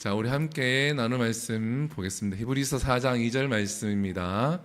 자, 우리 함께 나눌 말씀 보겠습니다. 히브리서 4장 2절 말씀입니다.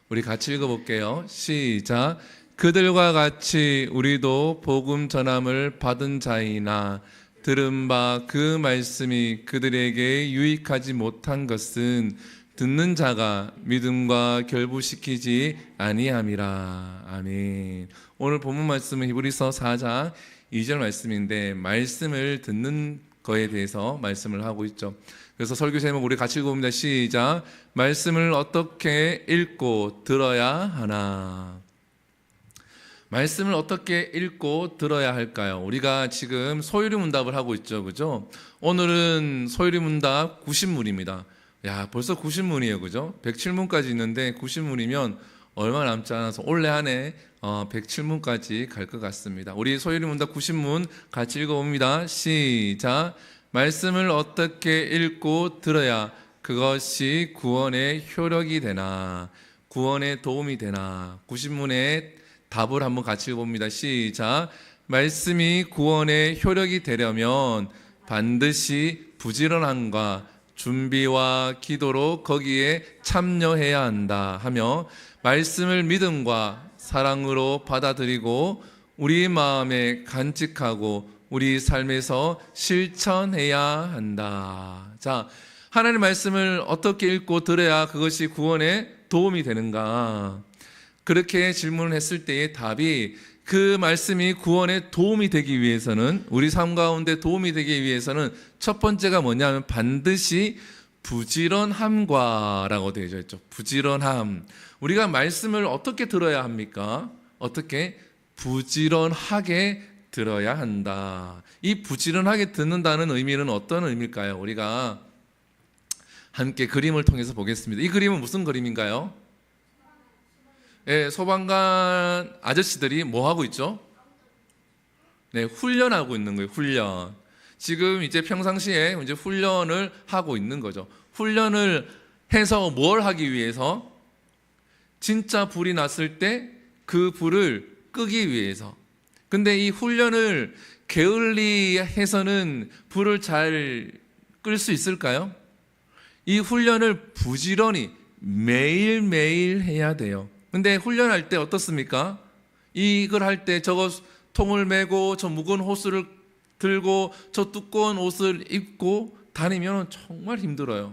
우리 같이 읽어볼게요. 시작. 그들과 같이 우리도 복음 전함을 받은 자이나 들은 바 그 말씀이 그들에게 유익하지 못한 것은 듣는 자가 믿음과 결부시키지 아니함이라. 아멘. 오늘 본문 말씀은 히브리서 4장 2절 말씀인데, 말씀을 듣는 거에 대해서 말씀을 하고 있죠. 그래서 설교 제목 우리 같이 읽어봅니다. 시작. 말씀을 어떻게 읽고 들어야 하나. 말씀을 어떻게 읽고 들어야 할까요? 우리가 지금 소유리 문답을 하고 있죠, 그죠? 오늘은 소유리 문답 90문입니다. 야, 벌써 90문이에요, 그죠? 107문까지 있는데 90문이면 얼마 남지 않아서 올해 안에 107문까지 갈 것 같습니다. 우리 소유리 문답 90문 같이 읽어봅니다. 시작. 말씀을 어떻게 읽고 들어야 그것이 구원의 효력이 되나, 구원에 도움이 되나. 90문의 답을 한번 같이 읽어봅니다. 시작. 말씀이 구원의 효력이 되려면 반드시 부지런함과 준비와 기도로 거기에 참여해야 한다 하며, 말씀을 믿음과 사랑으로 받아들이고 우리 마음에 간직하고 우리 삶에서 실천해야 한다. 자, 하나님의 말씀을 어떻게 읽고 들어야 그것이 구원에 도움이 되는가? 그렇게 질문을 했을 때의 답이, 그 말씀이 구원에 도움이 되기 위해서는, 우리 삶 가운데 도움이 되기 위해서는 첫 번째가 뭐냐면 반드시 부지런함과 라고 되어 있죠. 부지런함. 우리가 말씀을 어떻게 들어야 합니까? 어떻게? 부지런하게 들어야 한다. 이 부지런하게 듣는다는 의미는 어떤 의미일까요? 우리가 함께 그림을 통해서 보겠습니다. 이 그림은 무슨 그림인가요? 네, 소방관 아저씨들이 뭐 하고 있죠? 네, 훈련하고 있는 거예요. 훈련. 지금 이제 평상시에 이제 훈련을 하고 있는 거죠. 훈련을 해서 뭘 하기 위해서? 진짜 불이 났을 때 그 불을 끄기 위해서. 근데 이 훈련을 게을리해서는 불을 잘 끌 수 있을까요? 이 훈련을 부지런히 매일매일 해야 돼요. 근데 훈련할 때 어떻습니까? 이걸 할 때 저거 통을 메고 저 무거운 호스를 들고 저 두꺼운 옷을 입고 다니면 정말 힘들어요.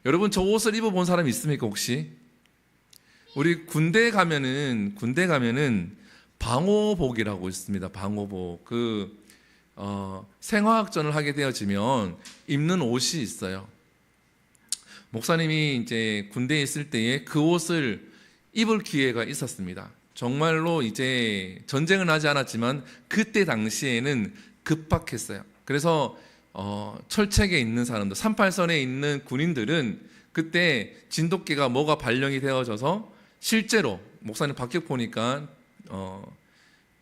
여러분, 저 옷을 입어본 사람 있습니까 혹시? 우리 군대에 가면은 방호복이라고 있습니다. 방호복. 생화학전을 하게 되어지면 입는 옷이 있어요. 목사님이 이제 군대에 있을 때에 그 옷을 입을 기회가 있었습니다. 정말로 이제 전쟁은 하지 않았지만 그때 당시에는 급박했어요. 그래서 철책에 있는 사람들, 38선에 있는 군인들은 그때 진돗개가 뭐가 발령이 되어져서 실제로 목사님 박격 보니까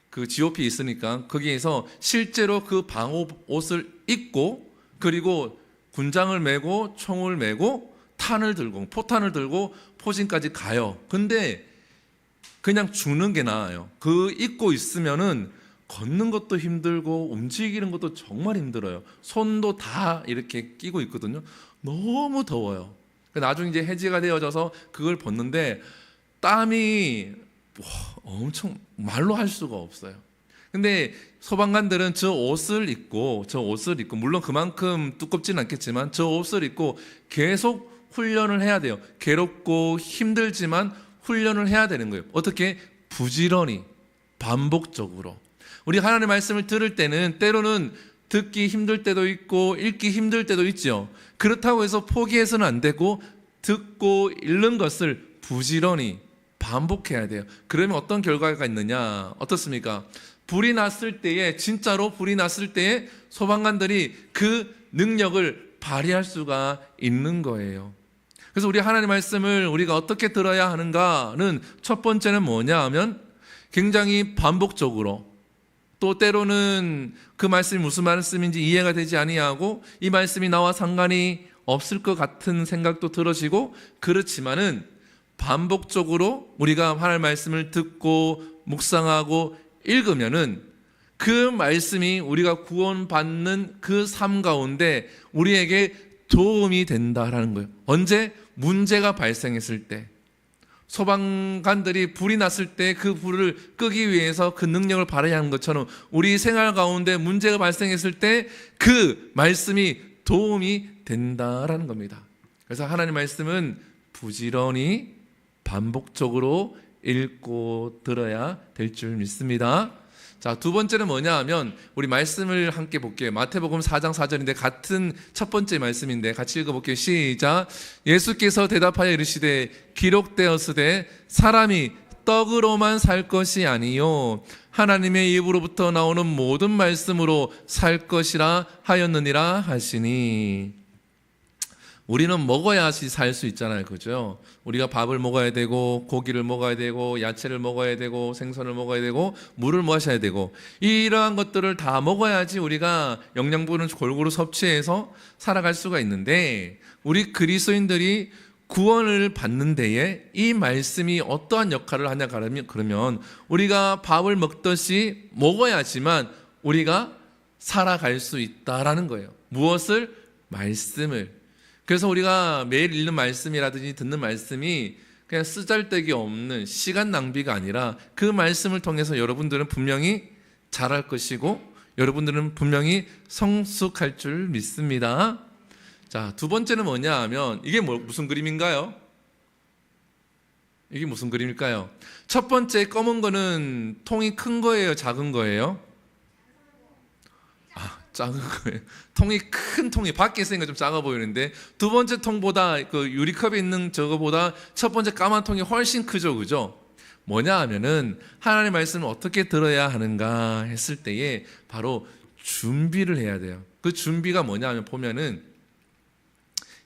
그 GOP 있으니까 거기에서 실제로 그 방호 옷을 입고, 그리고 군장을 메고 총을 메고 탄을 들고 포탄을 들고 포진까지 가요. 근데 그냥 죽는 게 나아요. 그 입고 있으면은 걷는 것도 힘들고 움직이는 것도 정말 힘들어요. 손도 다 이렇게 끼고 있거든요. 너무 더워요. 나중에 이제 해지가 되어져서 그걸 벗는데 땀이 엄청 말로 할 수가 없어요. 근데 소방관들은 저 옷을 입고 물론 그만큼 두껍지는 않겠지만 저 옷을 입고 계속 훈련을 해야 돼요. 괴롭고 힘들지만 훈련을 해야 되는 거예요. 어떻게? 부지런히, 반복적으로. 우리 하나님의 말씀을 들을 때는 때로는 듣기 힘들 때도 있고 읽기 힘들 때도 있죠. 그렇다고 해서 포기해서는 안 되고 듣고 읽는 것을 부지런히 반복해야 돼요. 그러면 어떤 결과가 있느냐? 어떻습니까? 불이 났을 때에, 진짜로 불이 났을 때에 소방관들이 그 능력을 발휘할 수가 있는 거예요. 그래서 우리 하나님의 말씀을 우리가 어떻게 들어야 하는가는 첫 번째는 뭐냐 하면 굉장히 반복적으로, 또 때로는 그 말씀이 무슨 말씀인지 이해가 되지 아니하고 이 말씀이 나와 상관이 없을 것 같은 생각도 들어지고, 그렇지만은 반복적으로 우리가 하나님의 말씀을 듣고 묵상하고 읽으면은 그 말씀이 우리가 구원받는 그 삶 가운데 우리에게 도움이 된다라는 거예요. 언제? 문제가 발생했을 때. 소방관들이 불이 났을 때 그 불을 끄기 위해서 그 능력을 발휘하는 하는 것처럼 우리 생활 가운데 문제가 발생했을 때 그 말씀이 도움이 된다라는 겁니다. 그래서 하나님 말씀은 부지런히 반복적으로 읽고 들어야 될 줄 믿습니다. 자, 두 번째는 뭐냐 하면 우리 말씀을 함께 볼게요. 마태복음 4장 4절인데 같은 첫 번째 말씀인데 같이 읽어볼게요. 시작. 예수께서 대답하여 이르시되 기록되었으되 사람이 떡으로만 살 것이 아니요 하나님의 입으로부터 나오는 모든 말씀으로 살 것이라 하였느니라 하시니. 우리는 먹어야지 살 수 있잖아요. 그죠? 우리가 밥을 먹어야 되고 고기를 먹어야 되고 야채를 먹어야 되고 생선을 먹어야 되고 물을 마셔야 되고 이러한 것들을 다 먹어야지 우리가 영양분을 골고루 섭취해서 살아갈 수가 있는데 우리 그리스도인들이 구원을 받는 데에 이 말씀이 어떠한 역할을 하냐 그러면 우리가 밥을 먹듯이 먹어야지만 우리가 살아갈 수 있다라는 거예요. 무엇을? 말씀을. 그래서 우리가 매일 읽는 말씀이라든지 듣는 말씀이 그냥 쓰잘데기 없는 시간 낭비가 아니라 그 말씀을 통해서 여러분들은 분명히 잘할 것이고 여러분들은 분명히 성숙할 줄 믿습니다. 자, 두 번째는 뭐냐 하면 이게 무슨 그림인가요? 이게 무슨 그림일까요? 첫 번째 검은 거는 통이 큰 거예요? 작은 거예요? 작은 거예요. 통이 큰 통이 밖에 있으니까 좀 작아 보이는데 두 번째 통보다 그 유리컵에 있는 저거보다 첫 번째 까만 통이 훨씬 크죠, 그죠? 뭐냐 하면은 하나님의 말씀을 어떻게 들어야 하는가 했을 때에 바로 준비를 해야 돼요. 그 준비가 뭐냐 하면 보면은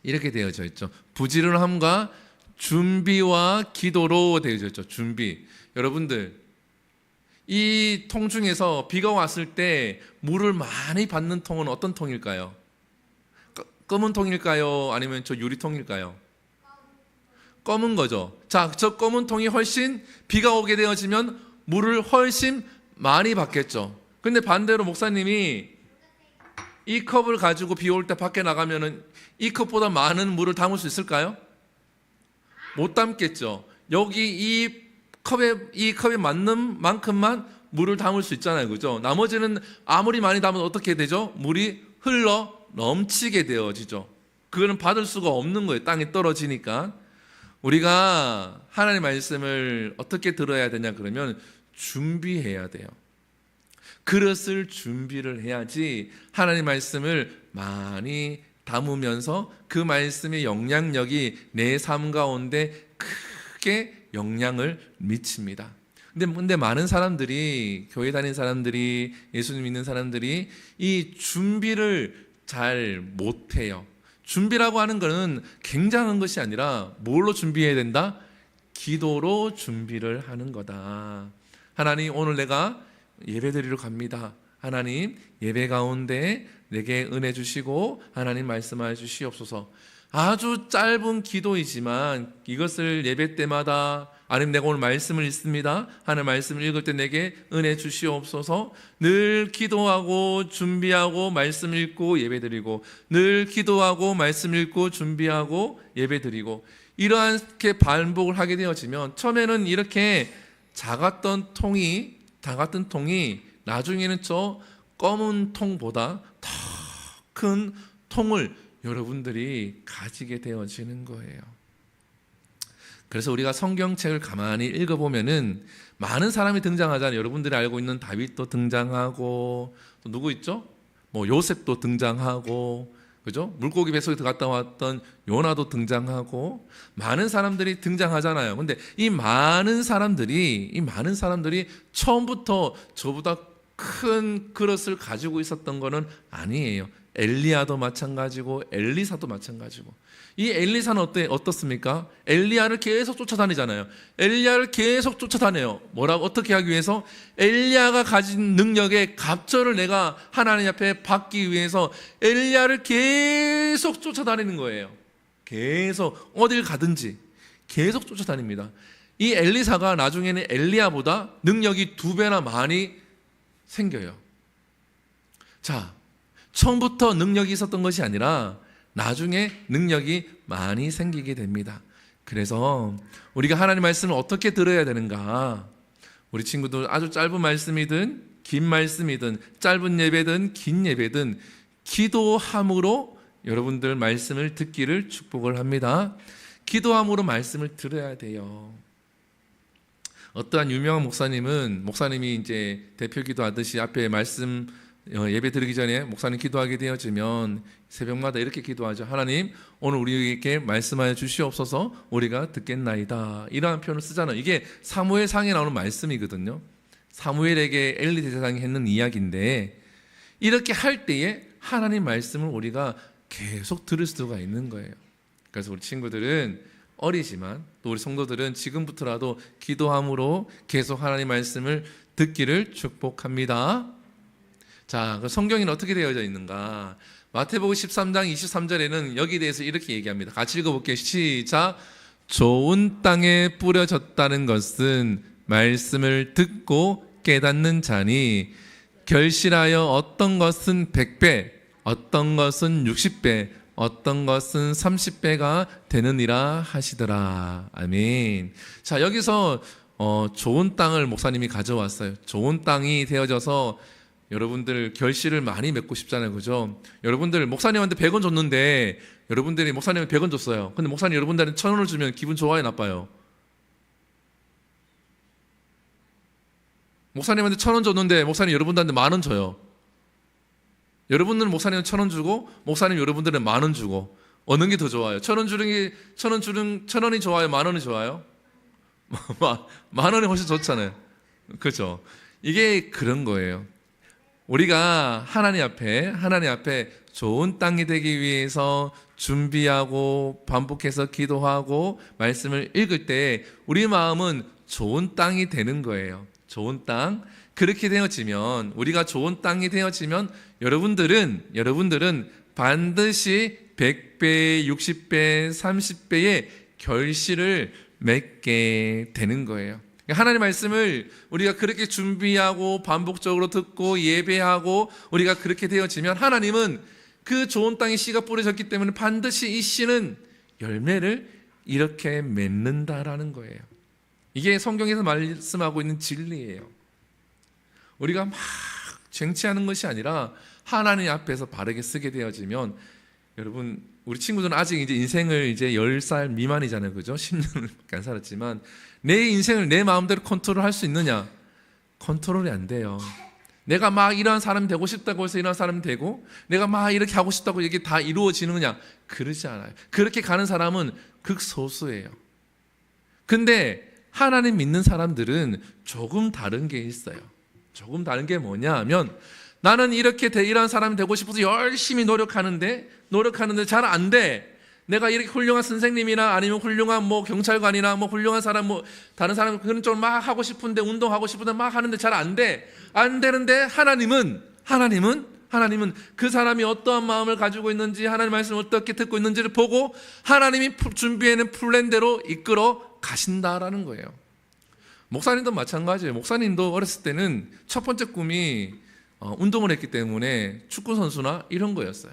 이렇게 되어져 있죠. 부지런함과 준비와 기도로 되어져 있죠. 준비. 여러분들 이 통 중에서 비가 왔을 때 물을 많이 받는 통은 어떤 통일까요? 검은 통일까요? 아니면 저 유리통일까요? 검은 거죠. 자, 저 검은 통이 훨씬 비가 오게 되어지면 물을 훨씬 많이 받겠죠. 근데 반대로 목사님이 이 컵을 가지고 비 올 때 밖에 나가면은 이 컵보다 많은 물을 담을 수 있을까요? 못 담겠죠. 여기 이 컵에 맞는 만큼만 물을 담을 수 있잖아요. 그죠? 나머지는 아무리 많이 담아도 어떻게 되죠? 물이 흘러 넘치게 되어지죠. 그거는 받을 수가 없는 거예요. 땅에 떨어지니까. 우리가 하나님의 말씀을 어떻게 들어야 되냐 그러면 준비해야 돼요. 그릇을 준비를 해야지 하나님의 말씀을 많이 담으면서 그 말씀의 영향력이 내 삶 가운데 크게 영향을 미칩니다. 근데 많은 사람들이, 교회 다니는 사람들이, 예수님 믿는 사람들이 이 준비를 잘 못해요. 준비라고 하는 것은 굉장한 것이 아니라 뭘로 준비해야 된다? 기도로 준비를 하는 거다. 하나님, 오늘 내가 예배 드리러 갑니다. 하나님, 예배 가운데 내게 은혜 주시고 하나님 말씀하여 주시옵소서. 아주 짧은 기도이지만 이것을 예배 때마다 아니면 내가 오늘 말씀을 읽습니다. 하나님 말씀을 읽을 때 내게 은혜 주시옵소서. 늘 기도하고 준비하고 말씀 읽고 예배드리고 늘 기도하고 말씀 읽고 준비하고 예배드리고 이러한게 반복을 하게 되어지면 처음에는 이렇게 작았던 통이 나중에는 저 검은 통보다 더 큰 통을 여러분들이 가지게 되어지는 거예요. 그래서 우리가 성경책을 가만히 읽어보면은 많은 사람이 등장하잖아요. 여러분들이 알고 있는 다윗도 등장하고 또 누구 있죠? 뭐 요셉도 등장하고 그죠? 물고기 뱃속에 들어갔다 왔던 요나도 등장하고 많은 사람들이 등장하잖아요. 근데 이 많은 사람들이 처음부터 저보다 큰 그릇을 가지고 있었던 거는 아니에요. 엘리야도 마찬가지고 엘리사도 마찬가지고. 이 엘리사는 어떻습니까? 엘리야를 계속 쫓아다니잖아요. 엘리야를 계속 쫓아다녀요. 뭐라고? 어떻게 하기 위해서? 엘리야가 가진 능력의 갑절을 내가 하나님 앞에 받기 위해서 엘리야를 계속 쫓아다니는 거예요. 계속 어딜 가든지 계속 쫓아다닙니다. 이 엘리사가 나중에는 엘리야보다 능력이 2배나 많이 생겨요. 자, 처음부터 능력이 있었던 것이 아니라 나중에 능력이 많이 생기게 됩니다. 그래서 우리가 하나님 말씀을 어떻게 들어야 되는가? 우리 친구들 아주 짧은 말씀이든 긴 말씀이든 짧은 예배든 긴 예배든 기도함으로 여러분들 말씀을 듣기를 축복을 합니다. 기도함으로 말씀을 들어야 돼요. 어떠한 유명한 목사님이 이제 대표 기도하듯이 앞에 말씀 예배 드리기 전에 목사님 기도하게 되어지면 새벽마다 이렇게 기도하죠. 하나님, 오늘 우리에게 말씀하여 주시옵소서. 우리가 듣겠나이다. 이러한 표현을 쓰잖아요. 이게 사무엘상에 나오는 말씀이거든요. 사무엘에게 엘리 제사장이 했는 이야기인데, 이렇게 할 때에 하나님 말씀을 우리가 계속 들을 수가 있는 거예요. 그래서 우리 친구들은 어리지만 또 우리 성도들은 지금부터라도 기도함으로 계속 하나님 말씀을 듣기를 축복합니다. 자, 성경에는 어떻게 되어져 있는가? 마태복음 13장 23절에는 여기에 대해서 이렇게 얘기합니다. 같이 읽어볼게요. 시작. 좋은 땅에 뿌려졌다는 것은 말씀을 듣고 깨닫는 자니 결실하여 어떤 것은 100배, 어떤 것은 60배, 어떤 것은 30배가 되느니라 하시더라. 아멘. 자, 여기서 좋은 땅을 목사님이 가져왔어요. 좋은 땅이 되어져서 여러분들 결실을 많이 맺고 싶잖아요. 그죠? 여러분들 목사님한테 100원 줬는데 여러분들이 목사님한테 100원 줬어요. 근데 목사님 여러분들한테 1000원을 주면 기분 좋아요, 나빠요? 목사님한테 1000원 줬는데 목사님 여러분들한테 10,000원 줘요. 여러분들은 목사님은 1000원 주고 목사님 여러분들은 10,000원 주고 어느 게 더 좋아요? 1000원이 좋아요? 10,000원이 좋아요? 10,000원이 훨씬 좋잖아요. 그렇죠? 이게 그런 거예요. 우리가 하나님 앞에 좋은 땅이 되기 위해서 준비하고 반복해서 기도하고 말씀을 읽을 때 우리 마음은 좋은 땅이 되는 거예요. 좋은 땅. 그렇게 되어지면, 우리가 좋은 땅이 되어지면 여러분들은 반드시 100배, 60배, 30배의 결실을 맺게 되는 거예요. 하나님 말씀을 우리가 그렇게 준비하고 반복적으로 듣고 예배하고 우리가 그렇게 되어지면 하나님은 그 좋은 땅에 씨가 뿌려졌기 때문에 반드시 이 씨는 열매를 이렇게 맺는다라는 거예요. 이게 성경에서 말씀하고 있는 진리예요. 우리가 막 쟁취하는 것이 아니라 하나님 앞에서 바르게 쓰게 되어지면, 여러분 우리 친구들은 아직 이제 인생을 이제 10살 미만이잖아요. 그죠? 10년밖에 안 살았지만 내 인생을 내 마음대로 컨트롤할 수 있느냐? 컨트롤이 안 돼요. 내가 막 이러한 사람이 되고 싶다고 해서 이러한 사람이 되고, 내가 막 이렇게 하고 싶다고 이게 다 이루어지느냐? 그러지 않아요. 그렇게 가는 사람은 극소수예요. 근데 하나님 믿는 사람들은 조금 다른 게 있어요. 조금 다른 게 뭐냐 하면, 나는 이렇게 이러한 사람이 되고 싶어서 열심히 노력하는데 잘 안 돼. 내가 이렇게 훌륭한 선생님이나 아니면 훌륭한 경찰관이나 훌륭한 사람 다른 사람 그런 쪽을 막 하고 싶은데, 운동하고 싶은데 막 하는데 잘 안 돼. 안 되는데 하나님은 그 사람이 어떠한 마음을 가지고 있는지, 하나님 말씀을 어떻게 듣고 있는지를 보고 하나님이 준비해낸 플랜대로 이끌어 가신다라는 거예요. 목사님도 마찬가지예요. 목사님도 어렸을 때는 첫 번째 꿈이 운동을 했기 때문에 축구 선수나 이런 거였어요.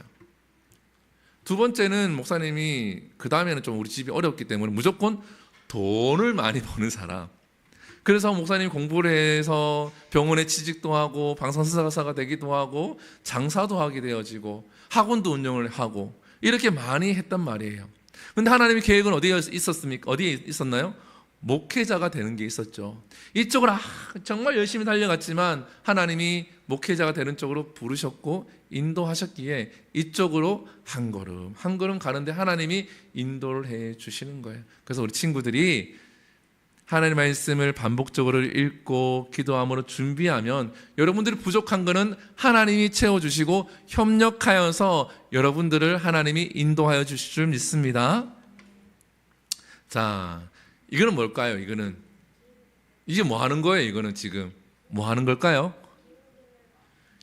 두 번째는 목사님이 그 다음에는 좀 우리 집이 어렵기 때문에 무조건 돈을 많이 버는 사람. 그래서 목사님이 공부를 해서 병원에 취직도 하고 방송사가 되기도 하고 장사도 하게 되어지고 학원도 운영을 하고 이렇게 많이 했단 말이에요. 근데 하나님의 계획은 어디에 있었습니까? 어디에 있었나요? 목회자가 되는 게 있었죠. 이쪽으로 정말 열심히 달려갔지만 하나님이 목회자가 되는 쪽으로 부르셨고 인도하셨기에 이쪽으로 한 걸음 가는데 하나님이 인도를 해 주시는 거예요. 그래서 우리 친구들이 하나님의 말씀을 반복적으로 읽고 기도함으로 준비하면 여러분들이 부족한 거는 하나님이 채워주시고 협력하여서 여러분들을 하나님이 인도하여 주실 줄 믿습니다. 자, 이거는 뭘까요? 이게 뭐 하는 거예요? 이거는 지금 뭐 하는 걸까요?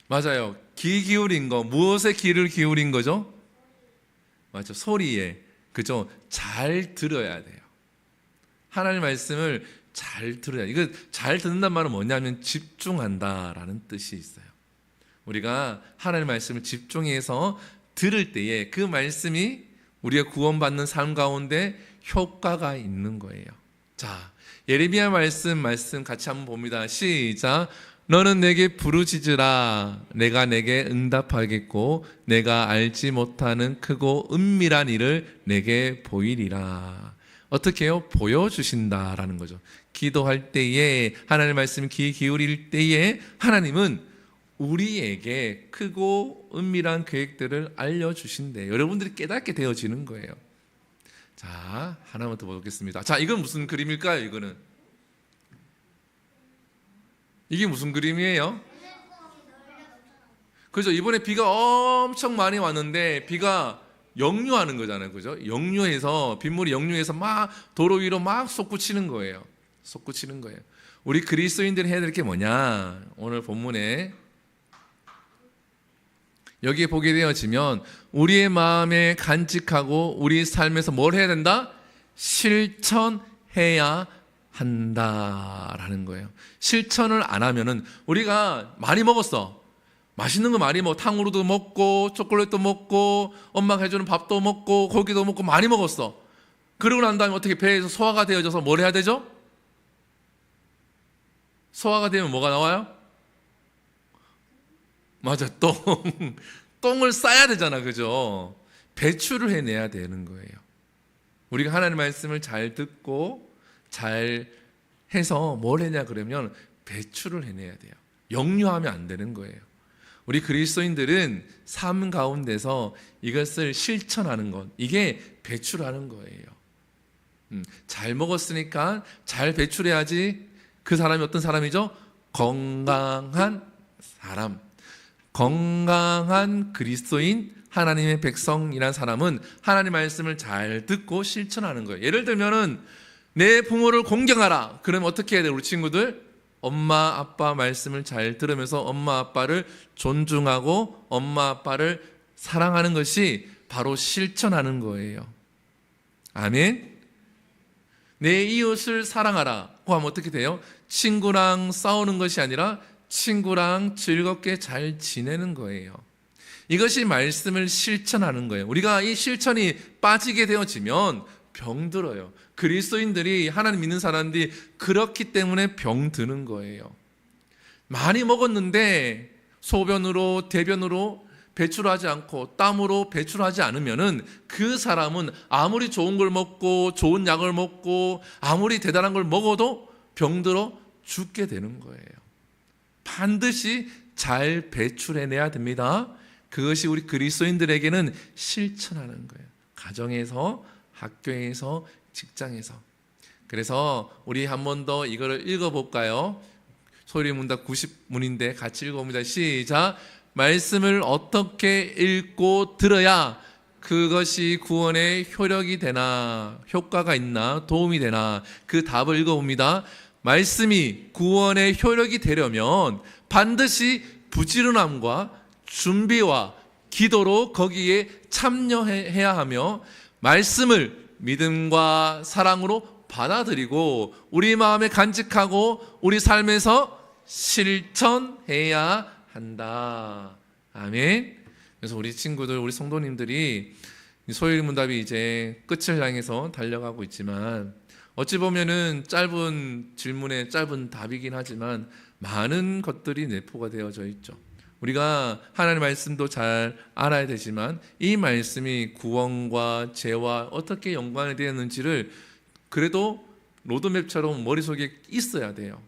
맞아요. 귀 기울인 거. 무엇에 귀를 기울인 거죠? 맞죠. 소리에. 그죠? 잘 들어야 돼요. 하나님의 말씀을 잘 들어야 돼요. 이거 잘 듣는단 말은 뭐냐면 집중한다라는 뜻이 있어요. 우리가 하나님의 말씀을 집중해서 들을 때에 그 말씀이 우리가 구원받는 삶 가운데 효과가 있는 거예요. 자, 예레미야 말씀 같이 한번 봅니다. 시작. 너는 내게 부르짖으라. 내가 내게 응답하겠고 내가 알지 못하는 크고 은밀한 일을 내게 보이리라. 어떻게 해요? 보여주신다라는 거죠. 기도할 때에, 하나님의 말씀 귀 기울일 때에 하나님은 우리에게 크고 은밀한 계획들을 알려주신대요. 여러분들이 깨닫게 되어지는 거예요. 자, 하나만 더 보겠습니다. 자, 이건 무슨 그림일까요? 이게 무슨 그림이에요? 그죠? 이번에 비가 엄청 많이 왔는데 비가 역류하는 거잖아요. 그죠? 빗물이 역류해서 막 도로 위로 막 솟구치는 거예요. 우리 그리스도인들이 해야 될 게 뭐냐? 오늘 본문에 여기에 보게 되어지면 우리의 마음에 간직하고 우리 삶에서 뭘 해야 된다? 실천해야 한다라는 거예요. 실천을 안 하면은 우리가 많이 먹었어. 맛있는 거 많이 먹어. 탕후루도 먹고 초콜릿도 먹고 엄마가 해주는 밥도 먹고 고기도 먹고 많이 먹었어. 그러고 난 다음에 어떻게 배에서 소화가 되어져서 뭘 해야 되죠? 소화가 되면 뭐가 나와요? 맞아, 똥을 싸야 되잖아. 그죠? 배출을 해내야 되는 거예요. 우리가 하나님의 말씀을 잘 듣고 잘 해서 뭘 해냐 그러면 배출을 해내야 돼요. 역류하면 안 되는 거예요. 우리 그리스도인들은 삶 가운데서 이것을 실천하는 것, 이게 배출하는 거예요. 잘 먹었으니까 잘 배출해야지. 그 사람이 어떤 사람이죠? 건강한 사람, 건강한 그리스도인, 하나님의 백성이란 사람은 하나님의 말씀을 잘 듣고 실천하는 거예요. 예를 들면은 내 부모를 공경하라. 그러면 어떻게 해야 돼요? 우리 친구들 엄마 아빠 말씀을 잘 들으면서 엄마 아빠를 존중하고 엄마 아빠를 사랑하는 것이 바로 실천하는 거예요. 아멘. 내 이웃을 사랑하라고 하면 어떻게 돼요? 친구랑 싸우는 것이 아니라 친구랑 즐겁게 잘 지내는 거예요. 이것이 말씀을 실천하는 거예요. 우리가 이 실천이 빠지게 되어지면 병들어요. 그리스도인들이, 하나님 믿는 사람들이 그렇기 때문에 병드는 거예요. 많이 먹었는데 소변으로 대변으로 배출하지 않고 땀으로 배출하지 않으면은 그 사람은 아무리 좋은 걸 먹고 좋은 약을 먹고 아무리 대단한 걸 먹어도 병들어 죽게 되는 거예요. 반드시 잘 배출해내야 됩니다. 그것이 우리 그리스도인들에게는 실천하는 거예요. 가정에서, 학교에서, 직장에서. 그래서 우리 한 번 더 이거를 읽어볼까요? 소리문답 90문인데 같이 읽어봅니다. 시작. 말씀을 어떻게 읽고 들어야 그것이 구원의 효력이 되나, 효과가 있나, 도움이 되나, 그 답을 읽어봅니다. 말씀이 구원의 효력이 되려면 반드시 부지런함과 준비와 기도로 거기에 참여해야 하며 말씀을 믿음과 사랑으로 받아들이고 우리 마음에 간직하고 우리 삶에서 실천해야 한다. 아멘. 그래서 우리 친구들, 우리 성도님들이 소일문답이 이제 끝을 향해서 달려가고 있지만 어찌 보면은 짧은 질문에 짧은 답이긴 하지만 많은 것들이 내포가 되어져 있죠. 우리가 하나님의 말씀도 잘 알아야 되지만 이 말씀이 구원과 죄와 어떻게 연관이 되었는지를 그래도 로드맵처럼 머릿속에 있어야 돼요.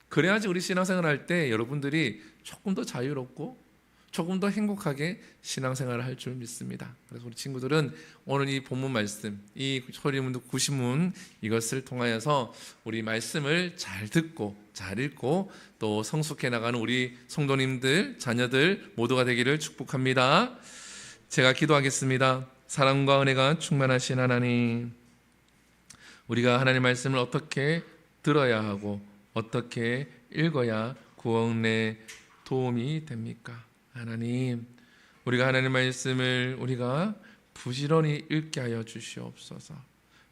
그래야지 우리 신앙생활 할 때 여러분들이 조금 더 자유롭고 조금 더 행복하게 신앙생활을 할 줄 믿습니다. 그래서 우리 친구들은 오늘 이 본문 말씀, 이 소리문도 90문 이것을 통하여서 우리 말씀을 잘 듣고 잘 읽고 또 성숙해 나가는 우리 성도님들, 자녀들 모두가 되기를 축복합니다. 제가 기도하겠습니다. 사랑과 은혜가 충만하신 하나님, 우리가 하나님의 말씀을 어떻게 들어야 하고 어떻게 읽어야 구원에 도움이 됩니까? 하나님, 우리가 하나님의 말씀을 우리가 부지런히 읽게 하여 주시옵소서.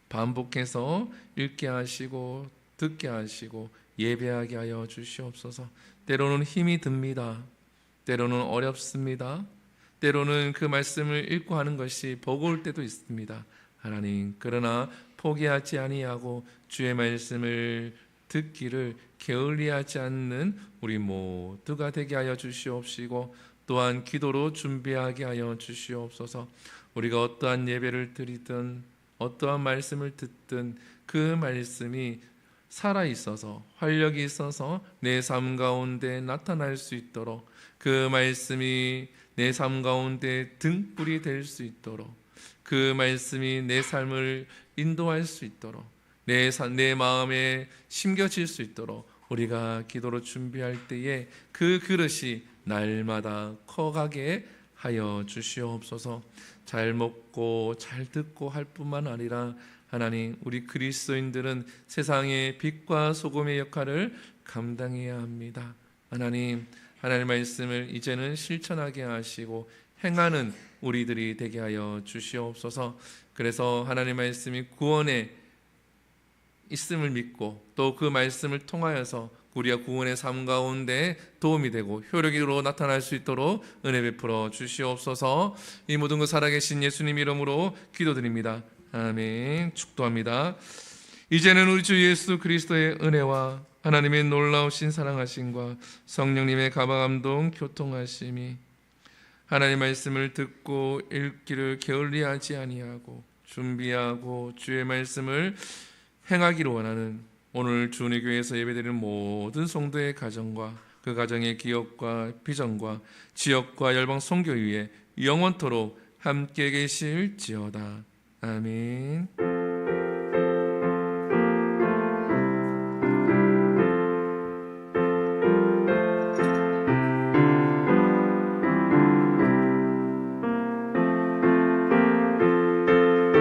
반복해서 읽게 하시고 듣게 하시고 예배하게 하여 주시옵소서. 때로는 힘이 듭니다. 때로는 어렵습니다. 때로는 그 말씀을 읽고 하는 것이 버거울 때도 있습니다. 하나님, 그러나 포기하지 아니하고 주의 말씀을 듣기를 게을리하지 않는 우리 모두가 되게 하여 주시옵시고, 또한 기도로 준비하게 하여 주시옵소서. 우리가 어떠한 예배를 드리든 어떠한 말씀을 듣든 그 말씀이 살아있어서 활력이 있어서 내 삶 가운데 나타날 수 있도록, 그 말씀이 내 삶 가운데 등불이 될 수 있도록, 그 말씀이 내 삶을 인도할 수 있도록, 내 마음에 심겨질 수 있도록 우리가 기도로 준비할 때에 그 그릇이 날마다 커가게 하여 주시옵소서. 잘 먹고 잘 듣고 할 뿐만 아니라 하나님, 우리 그리스도인들은 세상의 빛과 소금의 역할을 감당해야 합니다. 하나님, 하나님의 말씀을 이제는 실천하게 하시고 행하는 우리들이 되게 하여 주시옵소서. 그래서 하나님의 말씀이 구원에 있음을 믿고 또 그 말씀을 통하여서 우리가 구원의 삶 가운데 도움이 되고 효력으로 나타날 수 있도록 은혜 베풀어 주시옵소서. 이 모든 것 살아계신 예수님 이름으로 기도드립니다. 아멘. 축도합니다. 이제는 우리 주 예수 그리스도의 은혜와 하나님의 놀라우신 사랑하심과 성령님의 감화감동 교통하심이 하나님의 말씀을 듣고 읽기를 게을리하지 아니하고 준비하고 주의 말씀을 행하기를 원하는 오늘 주님교회에서 예배드리는 모든 성도의 가정과 그 가정의 기업과 비전과 지역과 열방 선교 위에 영원토록 함께 계실지어다. 아멘.